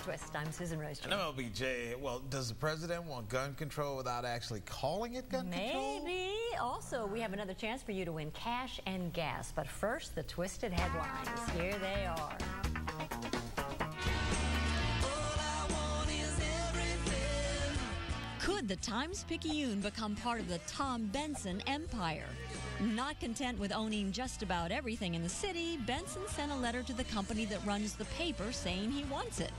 Twist. I'm Susan Rose. And I'm LBJ. Well, does the president want gun control without actually calling it gun control? Maybe. Also, we have another chance for you to win cash and gas. But first, the Twisted headlines. Here they are. Could the Times-Picayune become part of the Tom Benson empire? Not content with owning just about everything in the city, Benson sent a letter to the company that runs the paper saying he wants it.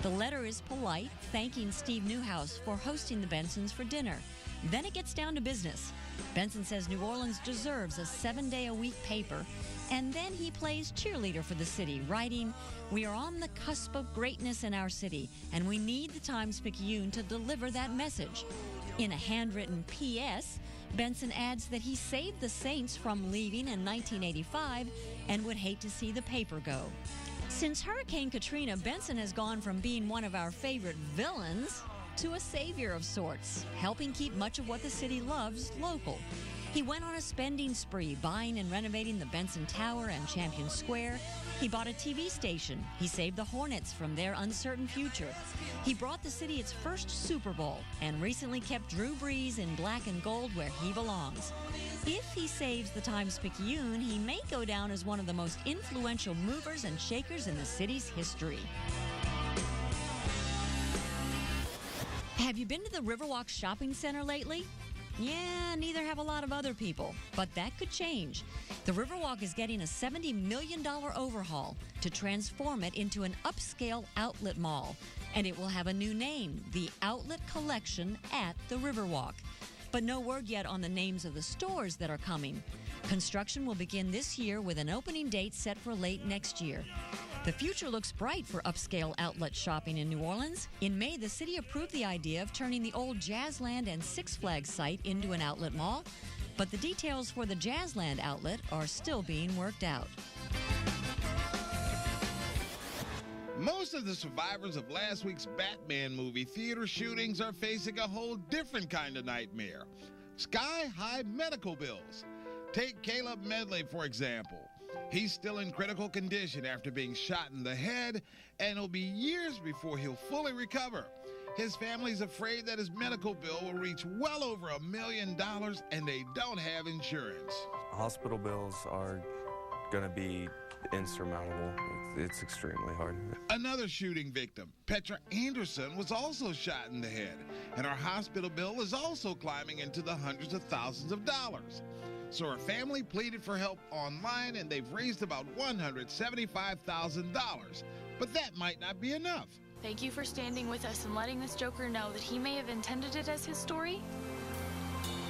The letter is polite, thanking Steve Newhouse for hosting the Bensons for dinner. Then it gets down to business. Benson says New Orleans deserves a 7-day-a-week paper, and then he plays cheerleader for the city, writing, "We are on the cusp of greatness in our city, and we need the Times-Picayune to deliver that message." In a handwritten P.S., Benson adds that he saved the Saints from leaving in 1985 and would hate to see the paper go. Since Hurricane Katrina, Benson has gone from being one of our favorite villains to a savior of sorts, helping keep much of what the city loves local. He went on a spending spree, buying and renovating the Benson Tower and Champion Square. He bought a TV station. He saved the Hornets from their uncertain future. He brought the city its first Super Bowl and recently kept Drew Brees in black and gold where he belongs. If he saves the Times-Picayune, he may go down as one of the most influential movers and shakers in the city's history. Have you been to the Riverwalk Shopping Center lately? Yeah, neither have a lot of other people, but that could change. The Riverwalk is getting a $70 million overhaul to transform it into an upscale outlet mall, and it will have a new name, the Outlet Collection at the Riverwalk. But no word yet on the names of the stores that are coming. Construction will begin this year with an opening date set for late next year. The future looks bright for upscale outlet shopping in New Orleans. In May, the city approved the idea of turning the old Jazzland and Six Flags site into an outlet mall, but the details for the Jazzland outlet are still being worked out. Most of the survivors of last week's Batman movie theater shootings are facing a whole different kind of nightmare: sky-high medical bills. Take Caleb Medley, for example. He's still in critical condition after being shot in the head, and it'll be years before he'll fully recover. His family's afraid that his medical bill will reach well over $1 million, and they don't have insurance. Hospital bills are going to be insurmountable. It's extremely hard. Another shooting victim, Petra Anderson, was also shot in the head, and her hospital bill is also climbing into the hundreds of thousands of dollars. So her family pleaded for help online, and they've raised about $175,000. But that might not be enough. Thank you for standing with us and letting this Joker know that he may have intended it as his story,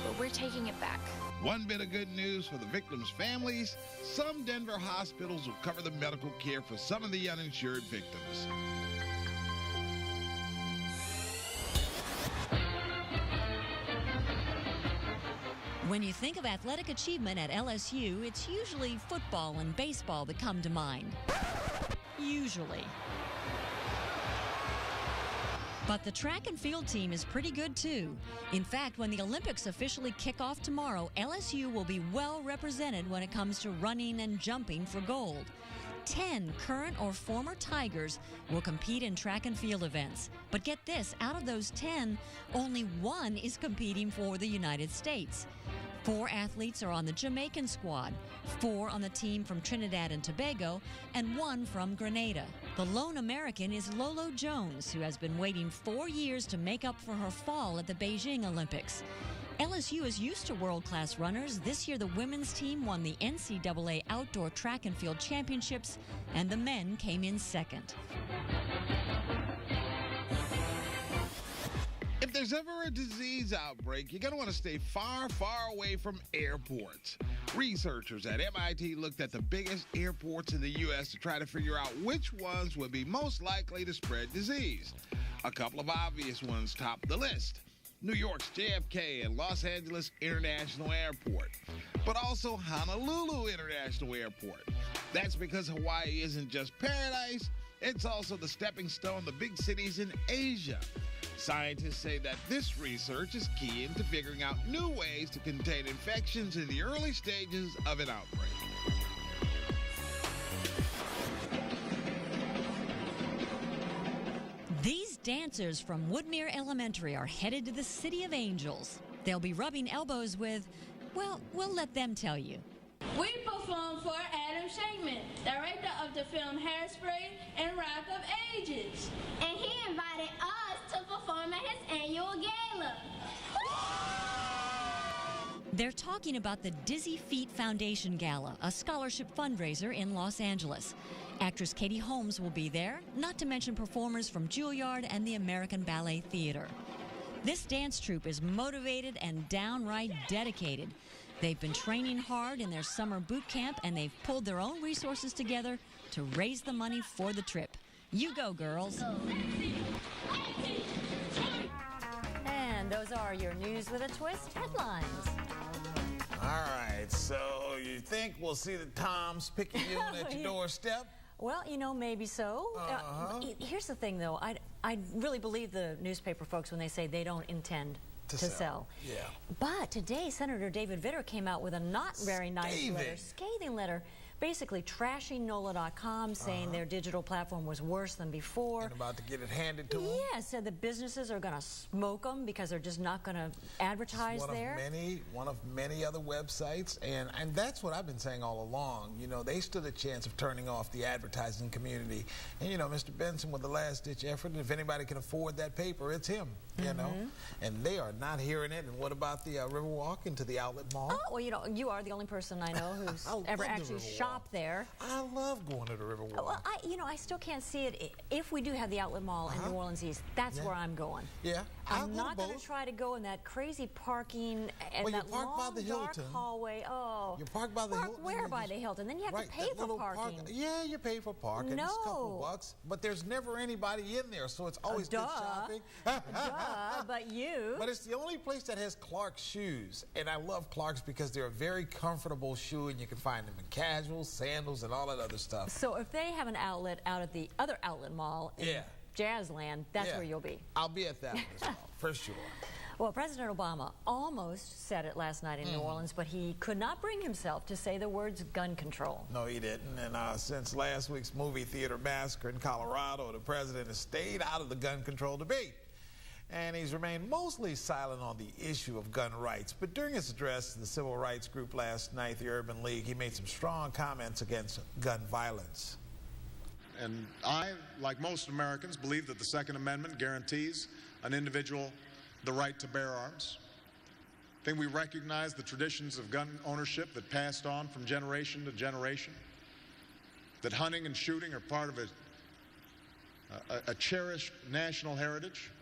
but we're taking it back. One bit of good news for the victims' families: some Denver hospitals will cover the medical care for some of the uninsured victims. When you think of athletic achievement at LSU, it's usually football and baseball that come to mind. Usually. But the track and field team is pretty good too. In fact, when the Olympics officially kick off tomorrow, LSU will be well represented when it comes to running and jumping for gold. 10 current or former Tigers will compete in track and field events. But get this, out of those 10, only one is competing for the United States. 4 athletes are on the Jamaican squad, 4 on the team from Trinidad and Tobago, and 1 from Grenada. The lone American is Lolo Jones, who has been waiting 4 years to make up for her fall at the Beijing Olympics. LSU is used to world-class runners. This year, the women's team won the NCAA Outdoor Track and Field Championships, and the men came in second. If there's ever a disease outbreak, you're going to want to stay far, far away from airports. Researchers at MIT looked at the biggest airports in the U.S. to try to figure out which ones would be most likely to spread disease. A couple of obvious ones topped the list: New York's JFK and Los Angeles International Airport, but also Honolulu International Airport. That's because Hawaii isn't just paradise, it's also the stepping stone to big cities in Asia. Scientists say that this research is key into figuring out new ways to contain infections in the early stages of an outbreak. dancers from Woodmere Elementary are headed to the City of Angels. They'll be rubbing elbows with, well, we'll let them tell you. We perform for Adam Shankman, director of the film Hairspray and Rock of Ages. And he invited us to perform at his annual gala. They're talking about the Dizzy Feet Foundation Gala, a scholarship fundraiser in Los Angeles. Actress Katie Holmes will be there, not to mention performers from Juilliard and the American Ballet Theater. This dance troupe is motivated and downright dedicated. They've been training hard in their summer boot camp, and they've pulled their own resources together to raise the money for the trip. You go, girls. And those are your News with a Twist headlines. All right, so you think we'll see the Toms picking you at your doorstep? Well, you know, maybe so. Here's the thing, though. I really believe the newspaper folks when they say they don't intend to sell. Yeah. But today, Senator David Vitter came out with a not very nice letter, scathing letter, basically trashing NOLA.com, saying their digital platform was worse than before. And about to get it handed to them? Yeah, said the businesses are going to smoke them because they're just not going to advertise there. One of many other websites, and that's what I've been saying all along. You know, they stood a chance of turning off the advertising community. And, you know, Mr. Benson with the last-ditch effort, and if anybody can afford that paper, it's him, you know. And they are not hearing it. And what about the Riverwalk into the outlet mall? Oh, well, you know, you are the only person I know who's ever actually shopped there. I love going to the Riverwalk. Well, I still can't see it. If we do have the outlet mall in New Orleans East, that's where I'm going. Yeah. I'm not going to try to go in that crazy parking and that long, dark hallway. Oh. You park by the Hilton. Where by the Hilton? Then you have to pay for parking. Yeah, you pay for parking. No. It's a couple bucks. But there's never anybody in there, so it's always good shopping. But you. But it's the only place that has Clark's shoes. And I love Clark's because they're a very comfortable shoe, and you can find them in casuals, sandals, and all that other stuff. So if they have an outlet out at the other outlet mall in Jazzland, that's where you'll be. I'll be at that one as well, for sure. Well, President Obama almost said it last night in New Orleans, but he could not bring himself to say the words gun control. No, he didn't. And since last week's movie theater massacre in Colorado, the president has stayed out of the gun control debate. And he's remained mostly silent on the issue of gun rights. But during his address to the civil rights group last night, the Urban League, he made some strong comments against gun violence. And I, like most Americans, believe that the Second Amendment guarantees an individual the right to bear arms. I think we recognize the traditions of gun ownership that passed on from generation to generation, that hunting and shooting are part of a cherished national heritage.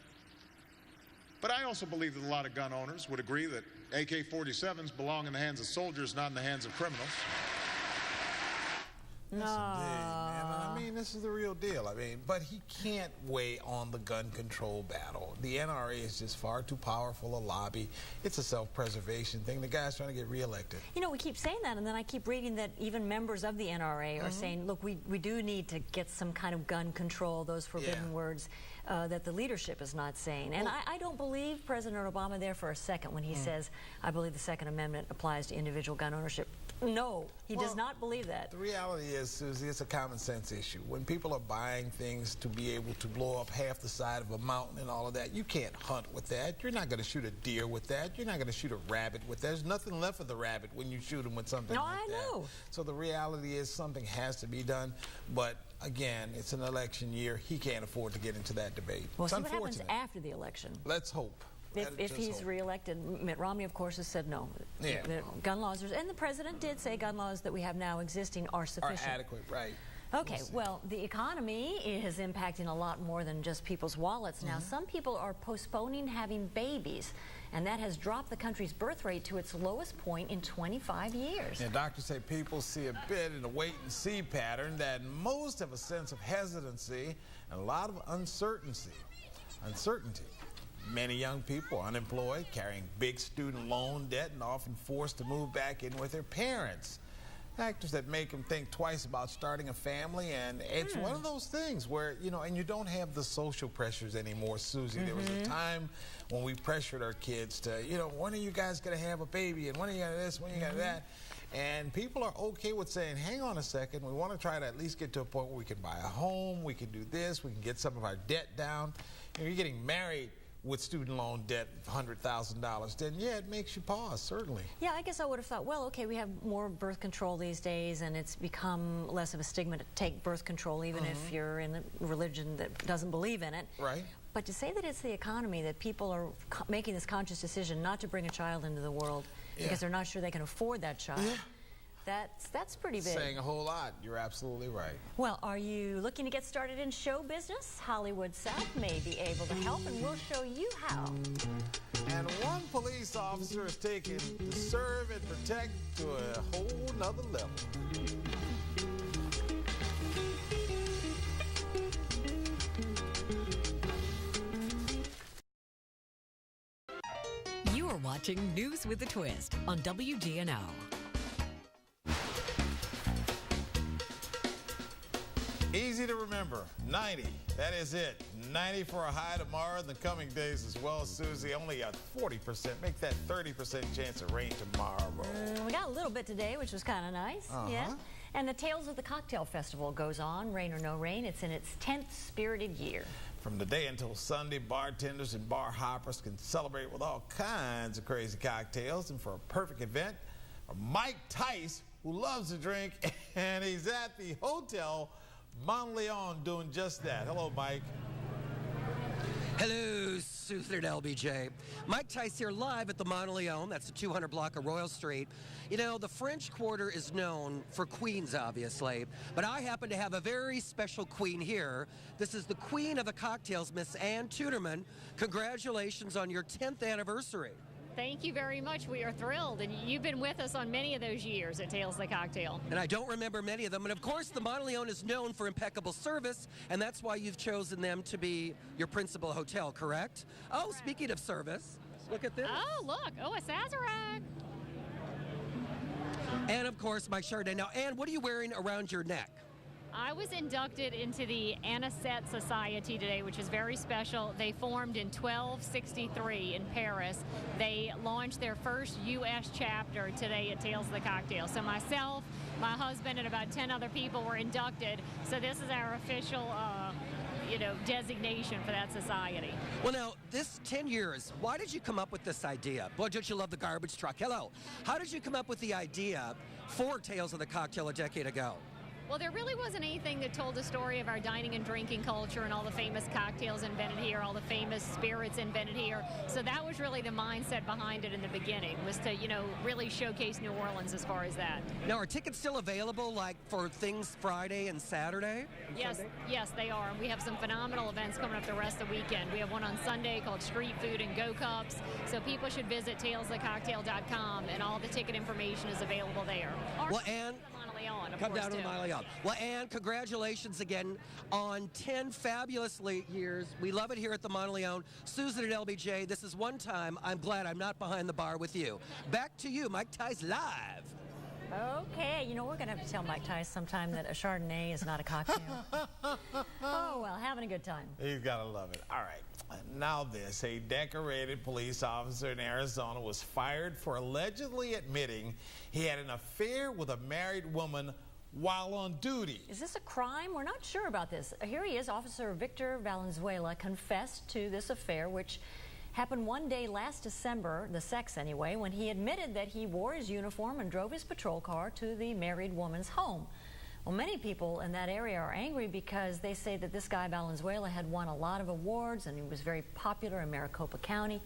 But I also believe that a lot of gun owners would agree that AK-47s belong in the hands of soldiers, not in the hands of criminals. Yes, indeed, man. I mean, this is the real deal. I mean, but he can't weigh on the gun control battle. The NRA is just far too powerful a lobby. It's a self-preservation thing. The guy's trying to get reelected. You know, we keep saying that, and then I keep reading that even members of the NRA are saying, look, we do need to get some kind of gun control, those forbidden words that the leadership is not saying. And I don't believe President Obama there for a second when he says, I believe the Second Amendment applies to individual gun ownership. No, he does not believe that. The reality is, Susie, it's a common sense issue. When people are buying things to be able to blow up half the side of a mountain and all of that, you can't hunt with that. You're not going to shoot a deer with that. You're not going to shoot a rabbit with that. There's nothing left of the rabbit when you shoot him with something like that. I know. So the reality is something has to be done. But again, it's an election year. He can't afford to get into that debate. We'll see what happens after the election. Let's hope. If he's reelected. Mitt Romney, of course, has said no. Gun laws are, and the president did say gun laws that we have now existing are sufficient. Are adequate, right. Okay, well, the economy is impacting a lot more than just people's wallets now. Some people are postponing having babies, and that has dropped the country's birth rate to its lowest point in 25 years. And doctors say people see a bit in a wait-and-see pattern, that most have a sense of hesitancy and a lot of uncertainty. Many young people are unemployed, carrying big student loan debt, and often forced to move back in with their parents. Factors that make them think twice about starting a family, and it's one of those things where, you know, and you don't have the social pressures anymore, Susie. There was a time when we pressured our kids to, you know, when are you guys going to have a baby, and when are you going to this, when are you going to that? And people are okay with saying, hang on a second, we want to try to at least get to a point where we can buy a home, we can do this, we can get some of our debt down. If you're getting married with student loan debt of $100,000, then yeah, it makes you pause, certainly. Yeah, I guess I would have thought, well, okay, we have more birth control these days, and it's become less of a stigma to take birth control, even if you're in a religion that doesn't believe in it. Right. But to say that it's the economy, that people are making this conscious decision not to bring a child into the world because they're not sure they can afford that child. That's pretty big. Saying a whole lot. You're absolutely right. Well, are you looking to get started in show business? Hollywood South may be able to help, and we'll show you how. And one police officer is taken to serve and protect to a whole nother level. You are watching News with a Twist on WGNO. Easy to remember, 90. That is it. 90 for a high tomorrow in the coming days as well, Susie. Only a 40%. Make that 30% chance of rain tomorrow. We got a little bit today, which was kind of nice. Yeah. And the Tales of the Cocktail Festival goes on, rain or no rain. It's in its 10th spirited year. From today until Sunday, bartenders and bar hoppers can celebrate with all kinds of crazy cocktails. And for a perfect event, Mike Tice, who loves to drink, and he's at the Hotel Monteleone doing just that. Hello, Mike. Hello, Susan and LBJ. Mike Tice here live at the Monteleone. That's the 200 block of Royal Street. You know, the French Quarter is known for queens, obviously, but I happen to have a very special queen here. This is the queen of the cocktails, Miss Ann Tuderman. Congratulations on your 10th anniversary. Thank you very much. We are thrilled, and you've been with us on many of those years at Tales of the Cocktail. And I don't remember many of them. And of course, the Monteleone is known for impeccable service, and that's why you've chosen them to be your principal hotel, correct? Oh, speaking of service, look at this. Oh, look. Oh, a Sazerac. And of course, my Chardonnay. Now, Ann, what are you wearing around your neck? I was inducted into the Anisette Society today, which is very special. They formed in 1263 in Paris. They launched their first U.S. chapter today at Tales of the Cocktail. So myself, my husband, and about 10 other people were inducted. So this is our official, designation for that society. Well, now, this 10 years, why did you come up with this idea? Boy, don't you love the garbage truck? Hello. How did you come up with the idea for Tales of the Cocktail a decade ago? Well, there really wasn't anything that told the story of our dining and drinking culture and all the famous cocktails invented here, all the famous spirits invented here. So that was really the mindset behind it in the beginning, was to, really showcase New Orleans as far as that. Now, are tickets still available, like, for things Friday and Saturday? Yes, they are. And we have some phenomenal events coming up the rest of the weekend. We have one on Sunday called Street Food and Go Cups. So people should visit talesofcocktail.com, and all the ticket information is available there. Well, Ann, come down to the Monteleone. Well, Ann, congratulations again on 10 fabulous years. We love it here at the Monteleone. Susan and LBJ, this is one time I'm glad I'm not behind the bar with you. Back to you, Mike Tice live. Okay, we're going to have to tell Mike Tice sometime that a Chardonnay is not a cocktail. Oh, well, having a good time. He's got to love it. All right. Now this, a decorated police officer in Arizona was fired for allegedly admitting he had an affair with a married woman while on duty. Is this a crime? We're not sure about this. Here he is. Officer Victor Valenzuela confessed to this affair, which happened one day last December, the sex anyway, when he admitted that he wore his uniform and drove his patrol car to the married woman's home. Well, many people in that area are angry because they say that this guy Valenzuela had won a lot of awards and he was very popular in Maricopa County.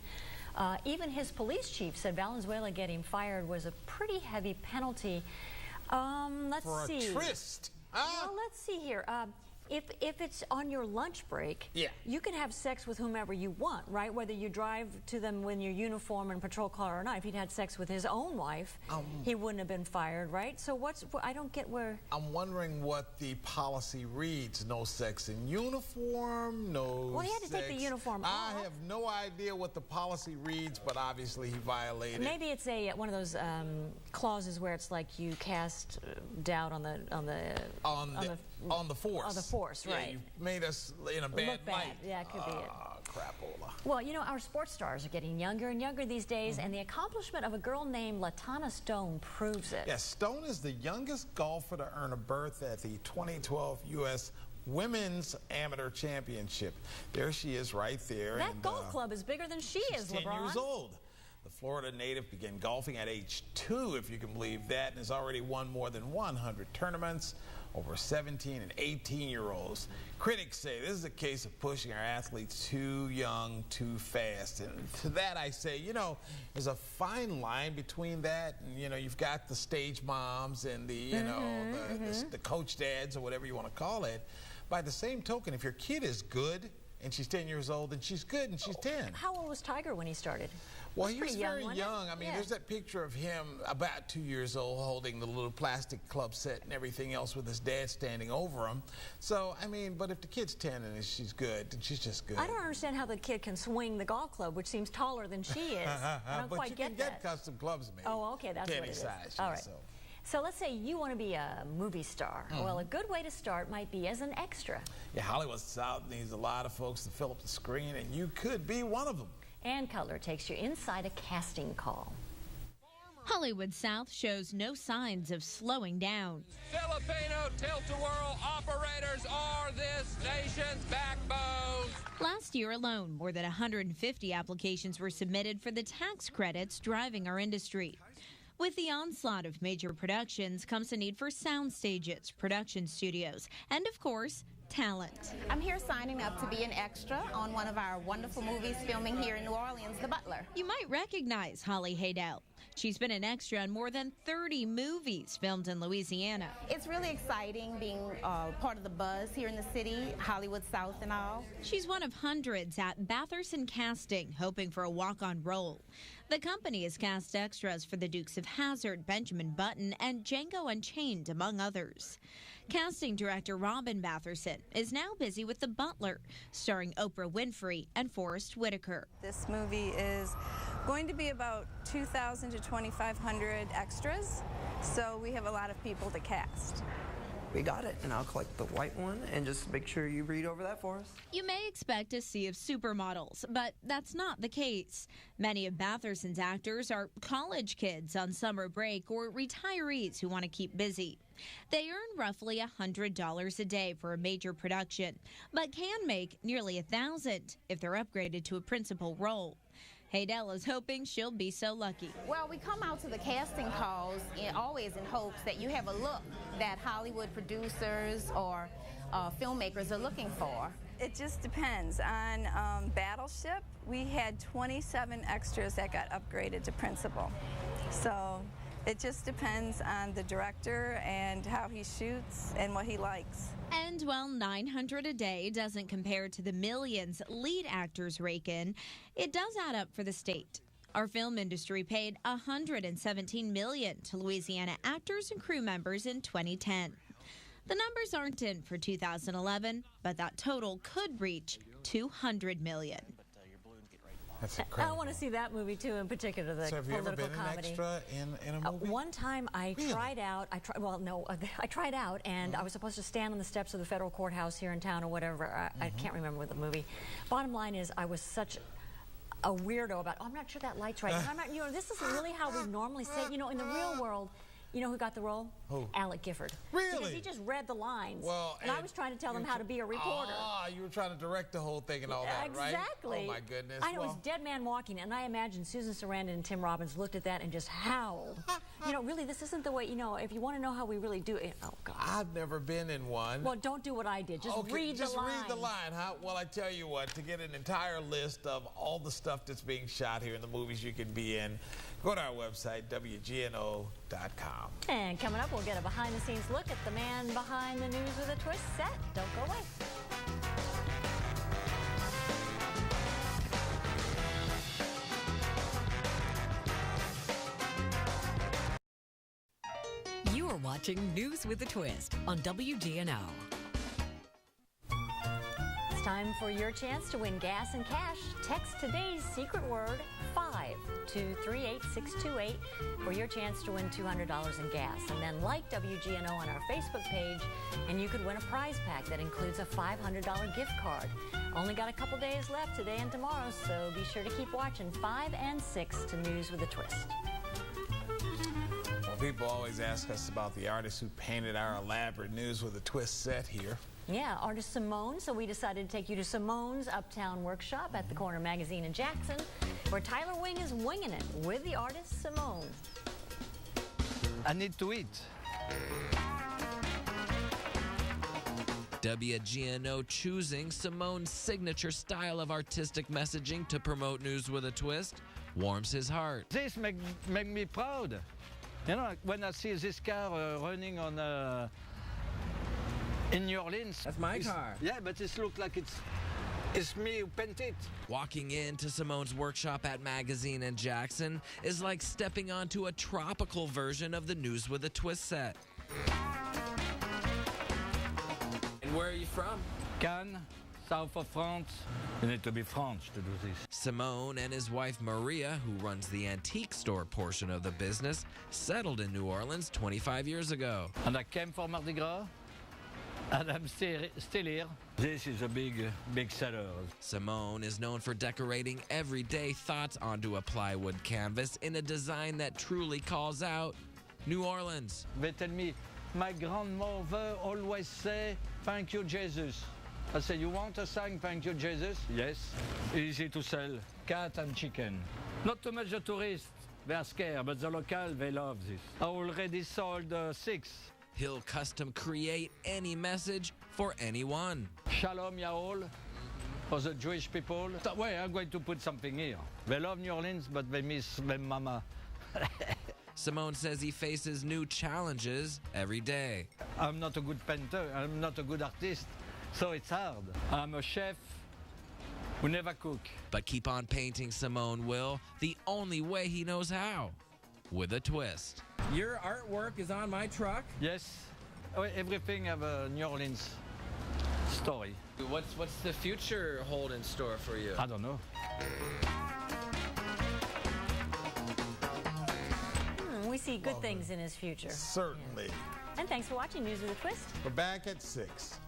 Even his police chief said Valenzuela getting fired was a pretty heavy penalty. Let's see. For a tryst. Well, let's see here. If it's on your lunch break, you can have sex with whomever you want, right? Whether you drive to them in your uniform and patrol car or not. If he'd had sex with his own wife, he wouldn't have been fired, right? So I don't get where... I'm wondering what the policy reads. No sex in uniform, no Well, he had to take the uniform off. I have no idea what the policy reads, but obviously he violated. Maybe it's one of those clauses where it's like you cast doubt on the force. On the force, right. You made us in a bad light. Yeah, it could be it. Crapola. Well, our sports stars are getting younger and younger these days, and the accomplishment of a girl named Latana Stone proves it. Yes, Stone is the youngest golfer to earn a berth at the 2012 U.S. Women's Amateur Championship. There she is right there. That golf club is bigger than she is, she's 10 LeBron. years old. The Florida native began golfing at age 2, if you can believe that, and has already won more than 100 tournaments over 17 and 18-year-olds. Critics say this is a case of pushing our athletes too young, too fast. And to that I say, you know, there's a fine line between that and, you know, you've got the stage moms and the, you know, the coach dads or whatever you want to call it. By the same token, if your kid is good and she's 10 years old, then she's good and she's 10. How old was Tiger when he started? Well, he was very young. I mean, yeah. There's that picture of him about 2 years old holding the little plastic club set and everything else with his dad standing over him. So, I mean, but if the kid's 10 and she's good, then she's just good. I don't understand how the kid can swing the golf club, which seems taller than she is. I don't quite get that. But you can get custom clubs made. Oh, okay, that's what it is. Size, all right. So. So let's say you want to be a movie star. Well, a good way to start might be as an extra. Yeah, Hollywood South needs a lot of folks to fill up the screen, and you could be one of them. Ann Cutler takes you inside a casting call. Hollywood South shows no signs of slowing down. Filipino tilt-a-whirl operators are this nation's backbone. Last year alone, more than 150 applications were submitted for the tax credits driving our industry. With the onslaught of major productions comes a need for sound stages, production studios, and of course, talent. I'm here signing up to be an extra on one of our wonderful movies filming here in New Orleans, The Butler. You might recognize Holly Haydel. She's been an extra in more than 30 movies filmed in Louisiana. It's really exciting being part of the buzz here in the city, Hollywood South and all. She's one of hundreds at Batherson Casting, hoping for a walk-on role. The company has cast extras for The Dukes of Hazzard, Benjamin Button, and Django Unchained, among others. Casting director Robin Batherson is now busy with The Butler, starring Oprah Winfrey and Forrest Whitaker. This movie is going to be about 2,000 to 2,500 extras, so we have a lot of people to cast. We got it, and I'll collect the white one and just make sure you read over that for us. You may expect a sea of supermodels, but that's not the case. Many of Batherson's actors are college kids on summer break or retirees who want to keep busy. They earn roughly $100 a day for a major production, but can make nearly $1,000 if they're upgraded to a principal role. Haydel is hoping she'll be so lucky. Well, we come out to the casting calls always in hopes that you have a look that Hollywood producers or filmmakers are looking for. It just depends. On Battleship, we had 27 extras that got upgraded to principal. So it just depends on the director and how he shoots and what he likes. And while $900 a day doesn't compare to the millions lead actors rake in, it does add up for the state. Our film industry paid $117 million to Louisiana actors and crew members in 2010. The numbers aren't in for 2011, but that total could reach $200 million. That's incredible. I want to see that movie too, in particular, the so have you political ever been comedy. An extra in a movie? One time I tried out. I tried out, and I was supposed to stand on the steps of the federal courthouse here in town or whatever. I can't remember what the movie. Bottom line is, I was such a weirdo about. Oh, I'm not sure that light's right. I'm not. You know, this is really how we normally say. You know, in the real world. You know who got the role? Who? Alec Gifford. Really? Because he just read the lines. Well, and I was trying to tell them how to be a reporter. You were trying to direct the whole thing and all that, right? Exactly. Oh, my goodness. I know, it was Dead Man Walking, and I imagine Susan Sarandon and Tim Robbins looked at that and just howled. You know, really, this isn't the way, you know, if you want to know how we really do it, oh, God. I've never been in one. Well, don't do what I did. Just read the line. Just read the line, huh? Well, I tell you what, to get an entire list of all the stuff that's being shot here in the movies you can be in, go to our website, WGNO.com. And coming up, we'll get a behind-the-scenes look at the man behind the News with a Twist set. Don't go away. You are watching News with a Twist on WGNO. It's time for your chance to win gas and cash. Text today's secret word 5 to 38628 for your chance to win $200 in gas. And then like WGNO on our Facebook page, and you could win a prize pack that includes a $500 gift card. Only got a couple days left today and tomorrow, so be sure to keep watching 5 and 6 to News with a Twist. Well, people always ask us about the artist who painted our elaborate News with a Twist set here. Yeah, artist Simone. So we decided to take you to Simone's Uptown Workshop at the Corner Magazine in Jackson, where Tyler Wing is winging it with the artist Simone. I need to eat. WGNO choosing Simone's signature style of artistic messaging to promote News with a Twist warms his heart. This make me proud. You know, when I see this car running on in New Orleans. That's my car. Yeah, but it looks like it's me who painted it. Walking into Simone's workshop at Magazine in Jackson is like stepping onto a tropical version of the News with a Twist set. And where are you from? Cannes, south of France. You need to be French to do this. Simone and his wife Maria, who runs the antique store portion of the business, settled in New Orleans 25 years ago. And I came for Mardi Gras, and I'm still here. This is a big seller. Simone is known for decorating everyday thoughts onto a plywood canvas in a design that truly calls out New Orleans. They tell me, my grandmother always say, thank you, Jesus. I say, you want to sing thank you, Jesus? Yes. Easy to sell. Cat and chicken. Not too much the tourists. They are scared, but the local, they love this. I already sold 6. He'll custom create any message for anyone. Shalom Yaol for the Jewish people. So, wait, I'm going to put something here. They love New Orleans, but they miss their mama. Simone says he faces new challenges every day. I'm not a good painter. I'm not a good artist. So it's hard. I'm a chef who never cook. But keep on painting, Simone will, the only way he knows how, with a twist. Your artwork is on my truck? Yes. Everything have a New Orleans story. What's the future hold in store for you? I don't know. We see good things in his future. Certainly. Yeah. And thanks for watching News with a Twist. We're back at 6.